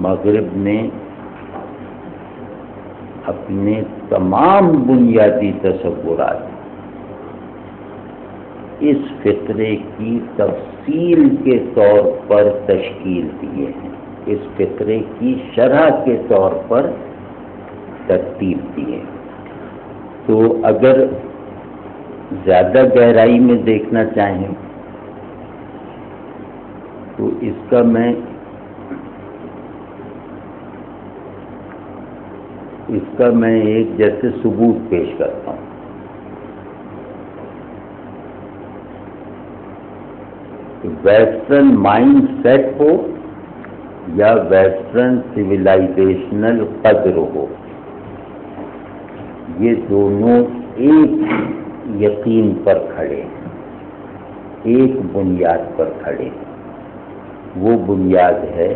مغرب نے اپنے تمام بنیادی تصورات اس فطرے کی تفصیل کے طور پر تشکیل دیے ہیں، اس فطرے کی شرح کے طور پر ترتیب دیے۔ تو اگر زیادہ گہرائی میں دیکھنا چاہیں تو اس کا میں ایک جیسے ثبوت پیش کرتا ہوں۔ ویسٹرن مائنڈ سیٹ ہو یا ویسٹرن سویلائزیشنل قدر ہو، یہ دونوں ایک یقین پر کھڑے ہیں، ایک بنیاد پر کھڑے ہیں۔ وہ بنیاد ہے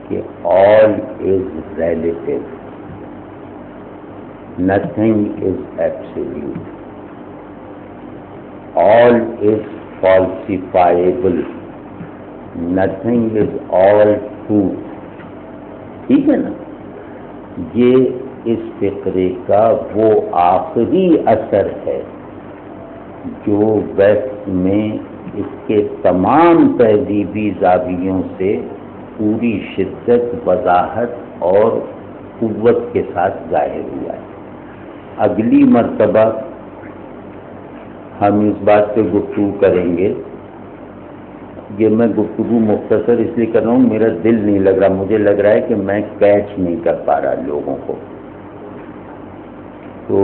کہ all is relative, nothing is absolute, all is falsifiable, nothing is all truth۔ ٹھیک ہے نا؟ یہ اس فطرے کا وہ آخری اثر ہے جو ویسٹ میں اس کے تمام تہذیبی زاویوں سے پوری شدت، وضاحت اور قوت کے ساتھ ظاہر ہوا ہے۔ اگلی مرتبہ ہم اس بات پہ گفتگو کریں گے۔ یہ میں گفتگو مختصر اس لیے کر رہا ہوں، میرا دل نہیں لگ رہا، مجھے لگ رہا ہے کہ میں کیچ نہیں کر پا رہا لوگوں کو۔ تو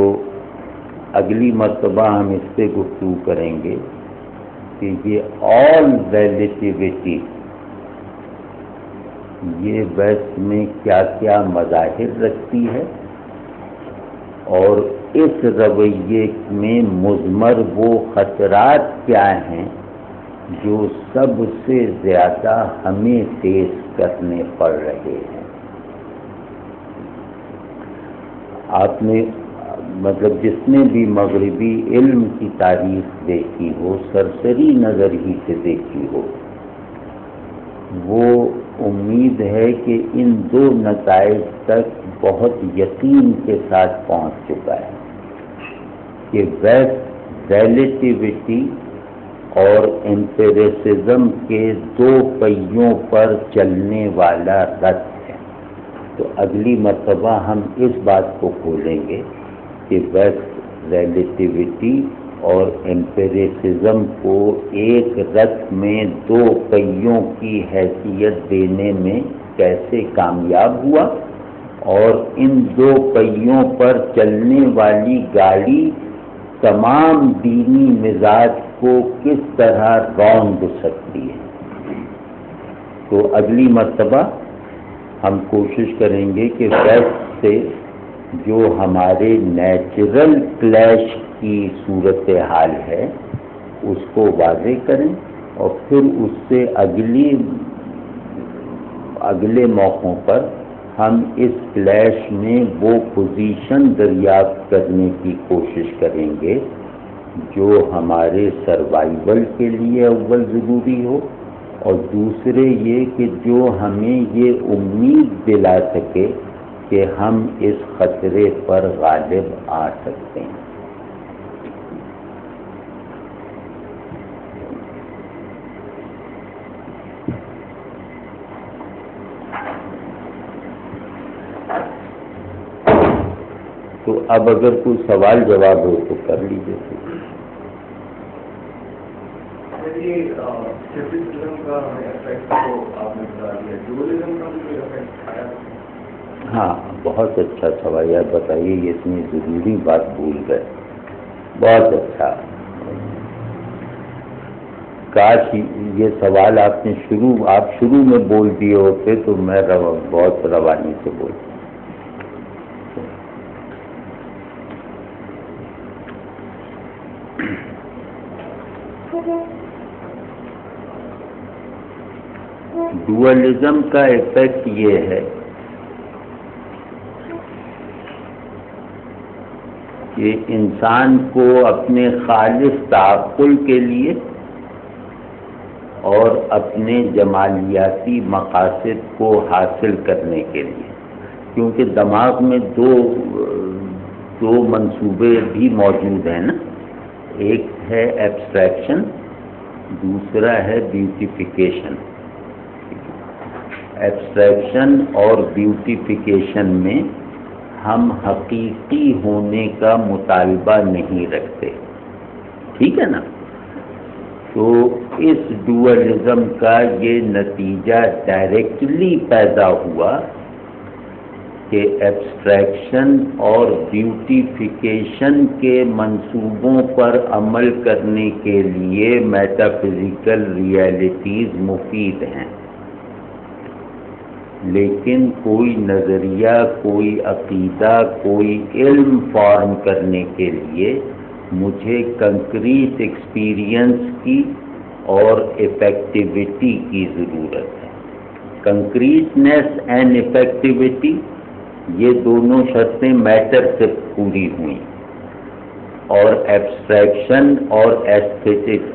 اگلی مرتبہ ہم اس پہ گفتگو کریں گے کہ یہ آل ریلیٹیوٹی یہ ویسٹ میں کیا کیا مظاہر رکھتی ہے، اور اس رویے میں مضمر وہ خطرات کیا ہیں جو سب سے زیادہ ہمیں فیس کرنے پڑ رہے ہیں۔ آپ نے مطلب جس نے بھی مغربی علم کی تاریخ دیکھی ہو، سرسری نظر ہی سے دیکھی ہو، وہ امید ہے کہ ان دو نتائج تک بہت یقین کے ساتھ پہنچ چکا ہے کہ ویسٹ ریلیٹیوٹی اور ایمپیریسزم کے دو پہیوں پر چلنے والا رتھ ہے۔ تو اگلی مرتبہ ہم اس بات کو کھولیں گے کہ ویسٹ ریلیٹیوٹی اور ایمپیریسزم کو ایک رتھ میں دو پہیوں کی حیثیت دینے میں کیسے کامیاب ہوا، اور ان دو پہیوں پر چلنے والی گاڑی تمام دینی مزاج کو کس طرح روند سکتی ہے۔ تو اگلی مرتبہ ہم کوشش کریں گے کہ ویسٹ سے جو ہمارے نیچرل کلیش کی صورتحال ہے اس کو واضح کریں، اور پھر اس سے اگلے موقعوں پر ہم اس کلیش میں وہ پوزیشن دریافت کرنے کی کوشش کریں گے جو ہمارے سروائیول کے لیے اول ضروری ہو، اور دوسرے یہ کہ جو ہمیں یہ امید دلا سکے کہ ہم اس خطرے پر غالب آ سکتے ہیں۔ تو اب اگر کوئی سوال جواب ہو تو کر لیجیے۔ ہاں، بہت اچھا سوال ہے، بتائیے، یہ اتنی ضروری بات بھول گئے، بہت اچھا۔ کاش یہ سوال آپ شروع میں بول دیے ہوتے تو میں بہت روانی سے بولتا۔ ڈوئلزم کا ایفیکٹ یہ ہے کہ انسان کو اپنے خالص تعقل کے لیے اور اپنے جمالیاتی مقاصد کو حاصل کرنے کے لیے، کیونکہ دماغ میں دو منصوبے بھی موجود ہیں نا، ایک ہے ایبسٹریکشن، دوسرا ہے بیوٹیفیکیشن۔ ایبسٹریکشن اور بیوٹیفیکیشن میں ہم حقیقی ہونے کا مطالبہ نہیں رکھتے، ٹھیک ہے نا؟ تو اس ڈوئلزم کا یہ نتیجہ ڈائریکٹلی پیدا ہوا کہ ایبسٹریکشن اور بیوٹیفیکیشن کے منصوبوں پر عمل کرنے کے لیے میٹا فزیکل ریئلٹیز مفید ہیں، لیکن کوئی نظریہ، کوئی عقیدہ، کوئی علم فارم کرنے کے لیے مجھے کنکریٹ ایکسپیرینس کی اور افیکٹیوٹی کی ضرورت ہے۔ کنکریٹنیس اینڈ افیکٹیوٹی، یہ دونوں شرطیں میٹر سے پوری ہوئیں، اور ایبسٹریکشن اور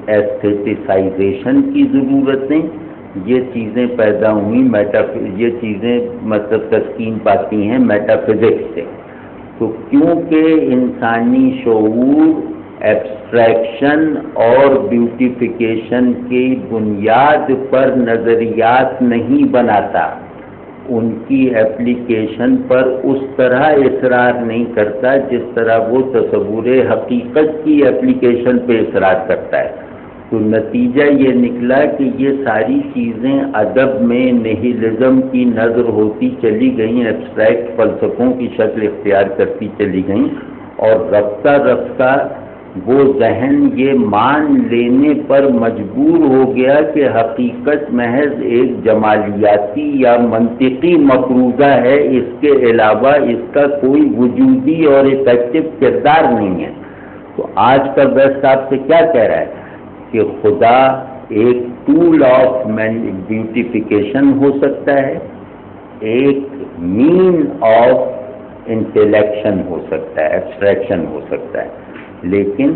ایستھیٹیسائزیشن کی ضرورتیں، یہ چیزیں پیدا ہوئیں یہ چیزیں مطلب تسکین پاتی ہیں میٹا فزکس سے۔ تو کیونکہ انسانی شعور ایبسٹریکشن اور بیوٹیفیکیشن کی بنیاد پر نظریات نہیں بناتا، ان کی ایپلیکیشن پر اس طرح اصرار نہیں کرتا جس طرح وہ تصور حقیقت کی ایپلیکیشن پہ اصرار کرتا ہے، تو نتیجہ یہ نکلا کہ یہ ساری چیزیں ادب میں نہیلزم کی نظر ہوتی چلی گئیں، ایبسٹریکٹ فلسفوں کی شکل اختیار کرتی چلی گئیں، اور رفتہ رفتہ وہ ذہن یہ مان لینے پر مجبور ہو گیا کہ حقیقت محض ایک جمالیاتی یا منطقی مفروضہ ہے، اس کے علاوہ اس کا کوئی وجودی اور افیکٹو کردار نہیں ہے۔ تو آج کا بیسٹ آپ سے کیا کہہ رہا ہے کہ خدا ایک ٹول آف بیوٹیفیکیشن ہو سکتا ہے، ایک مین آف انٹلیکشن ہو سکتا ہے، ایبسٹریکشن ہو سکتا ہے، لیکن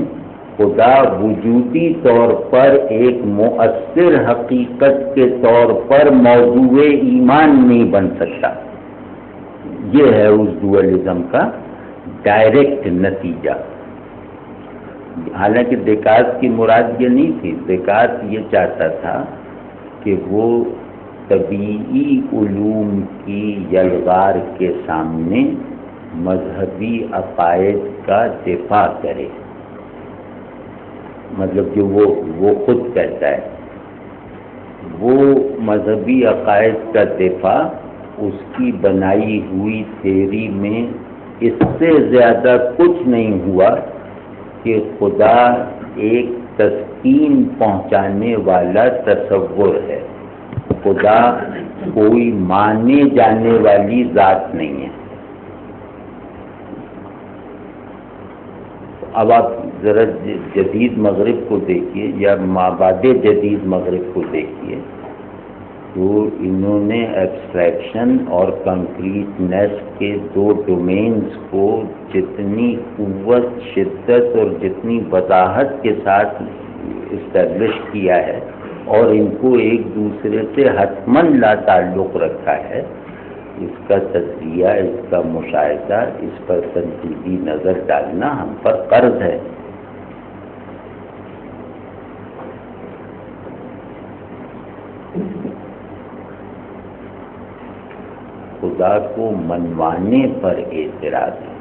خدا وجودی طور پر ایک مؤثر حقیقت کے طور پر موضوع ایمان نہیں بن سکتا۔ یہ ہے اس ڈوئلزم کا ڈائریکٹ نتیجہ۔ حالانکہ دیکارت کی مراد یہ نہیں تھی، دیکارت یہ چاہتا تھا کہ وہ طبیعی علوم کی یلغار کے سامنے مذہبی عقائد کا دفاع کرے، مطلب جو وہ خود کہتا ہے، وہ مذہبی عقائد کا دفاع اس کی بنائی ہوئی تھیوری میں اس سے زیادہ کچھ نہیں ہوا کہ خدا ایک تسکین پہنچانے والا تصور ہے، خدا کوئی مانے جانے والی ذات نہیں ہے۔ اب آپ ذرا جدید مغرب کو دیکھیے یا مابعد جدید مغرب کو دیکھیے، تو انہوں نے ایبسٹریکشن اور کنکریٹنیس کے دو ڈومینز کو جتنی قوت، شدت اور جتنی وضاحت کے ساتھ اسٹیبلش کیا ہے اور ان کو ایک دوسرے سے حتماً لا تعلق رکھا ہے، اس کا تجزیہ، اس کا مشاہدہ، اس پر تنقیدی نظر ڈالنا ہم پر قرض ہے۔ خدا کو منوانے پر اعتراض ہے۔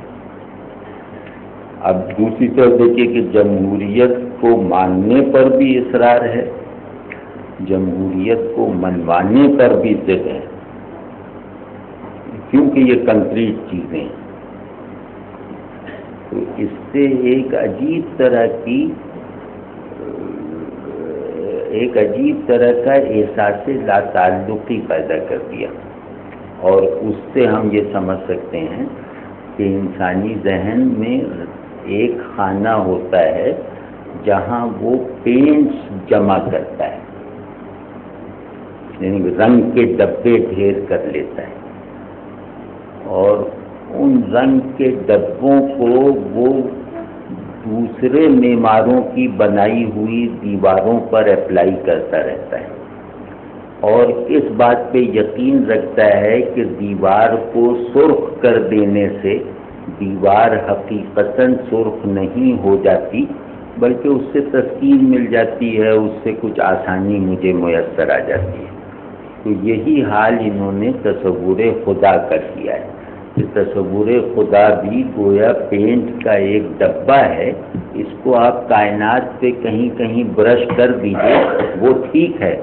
اب دوسری طرف دیکھیے کہ جمہوریت کو ماننے پر بھی اصرار ہے، جمہوریت کو منوانے پر بھی ضد ہے، کیونکہ یہ کنکریٹ چیزیں ہیں۔ تو اس سے ایک عجیب طرح کا احساس لا تعلقی پیدا کر دیا، اور اس سے ہم یہ سمجھ سکتے ہیں کہ انسانی ذہن میں ایک خانہ ہوتا ہے جہاں وہ پینٹس جمع کرتا ہے، یعنی رنگ کے ڈبے ڈھیر کر لیتا ہے، اور ان رنگ کے ڈبوں کو وہ دوسرے معماروں کی بنائی ہوئی دیواروں پر اپلائی کرتا رہتا ہے اور اس بات پہ یقین رکھتا ہے کہ دیوار کو سرخ کر دینے سے دیوار حقیقتاً سرخ نہیں ہو جاتی بلکہ اس سے تسکین مل جاتی ہے، اس سے کچھ آسانی مجھے میسر آ جاتی ہے۔ تو یہی حال انہوں نے تصور خدا کا کیا ہے کہ تصور خدا بھی گویا پینٹ کا ایک ڈبہ ہے، اس کو آپ کائنات پہ کہیں کہیں برش کر دیجئے وہ ٹھیک ہے،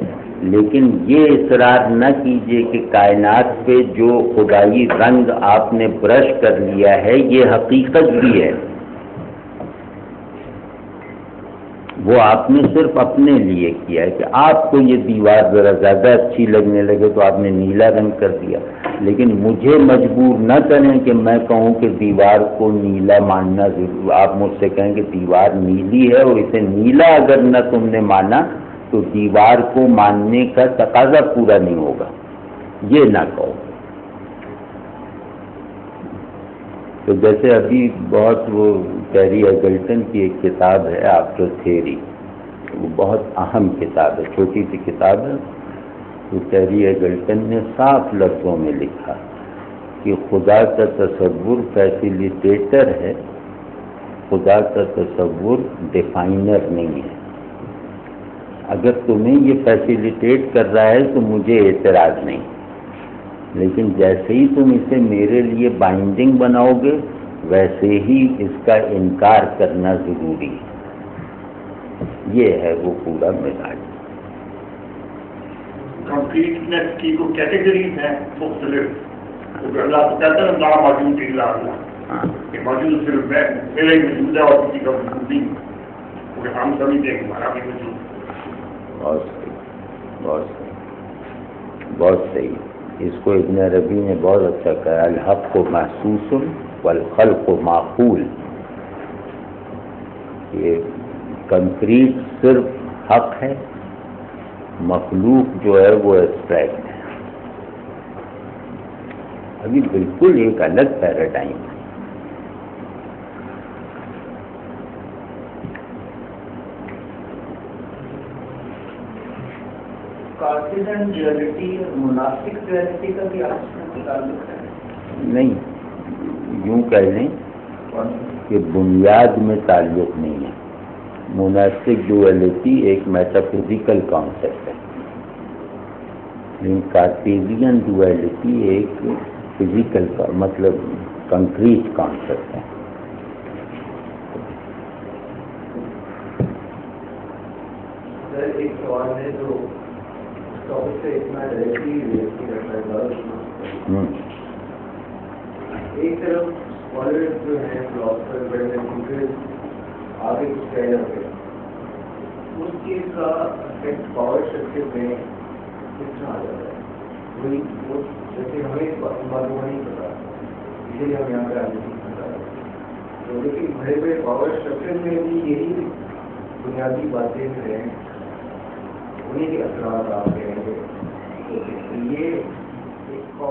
لیکن یہ اصرار نہ کیجئے کہ کائنات پہ جو خدائی رنگ آپ نے برش کر لیا ہے یہ حقیقت بھی ہے۔ وہ آپ نے صرف اپنے لیے کیا ہے کہ آپ کو یہ دیوار ذرا زیادہ اچھی لگنے لگے تو آپ نے نیلا رنگ کر دیا، لیکن مجھے مجبور نہ کریں کہ میں کہوں کہ دیوار کو نیلا ماننا ضرور۔ آپ مجھ سے کہیں کہ دیوار نیلی ہے اور اسے نیلا اگر نہ تم نے مانا تو دیوار کو ماننے کا تقاضا پورا نہیں ہوگا، یہ نہ کہو۔ تو جیسے ابھی بہت وہ کیری ایگلٹن کی ایک کتاب ہے آفٹر تھیوری، وہ بہت اہم کتاب ہے، چھوٹی سی کتاب ہے۔ تو کیری ایگلٹن نے صاف لفظوں میں لکھا کہ خدا کا تصور فیسیلیٹیٹر ہے، خدا کا تصور ڈیفائنر نہیں ہے۔ اگر تمہیں یہ فیسیلیٹیٹ کر رہا ہے تو مجھے اعتراض نہیں، لیکن جیسے ہی تم اسے میرے لیے بائنڈنگ بناؤ گے ویسے ہی اس کا انکار کرنا ضروری ہے۔ یہ ہے وہ پورا مزاج۔ کمپلیٹنس کی جو کیٹیگریز ہیں مختلف، وہ اللہ کو کہتا ہے لا موجود الا اللہ، کہ موجود صرف میرا ہی وجود ہے اور کسی کا وجود نہیں، کیونکہ ہم سمجھتے ہیں کہ ہمارا بھی وجود۔ بہت صحیح، بہت صحیح، بہت صحیح۔ اس کو ابن عربی نے بہت اچھا کہا، الحق محسوس والخلق معقول۔ یہ کنکریٹ صرف حق ہے، مخلوق جو ہے وہ ایبسٹریکٹ ہے۔ ابھی بالکل ایک الگ پیراڈائم ہے۔ کارٹیزن ڈیویلٹی مناسب ڈیویلٹی کا بھی آپس میں تعلق ہے؟ نہیں، یوں کہہ لیں کہ بنیاد میں تعلق نہیں ہے۔ مناسب ڈویلٹی ایک میٹافزیکل کانسیپٹ ہے، لیکن کارٹیزین ڈویلٹی ایک فزیکل مطلب کنکریٹ کانسیپٹ ہے۔ ایک سوال ہے جو ٹاپک سے اتنا ڈائریکٹلی ریلیٹ کرتا ہے۔ ایک طرف اسکالرز جو ہیں فلاسفر بڑے دوسرے آگے کچھ کہہ جاتے ہیں، اس چیز کا افیکٹ پاور اسٹرکچر میں کتنا آ جاتا ہے؟ وہی وہ جیسے ہمیں اس بات کو نہیں پتا، اسی لیے ہم یہاں پہ آگے نہیں پتا، تو لیکن بڑے بڑے پاور اسٹرکچر میں بھی یہی بنیادی باتیں جو ہیں انہیں کے اثرات آپ کہیں گے۔ یہ ایک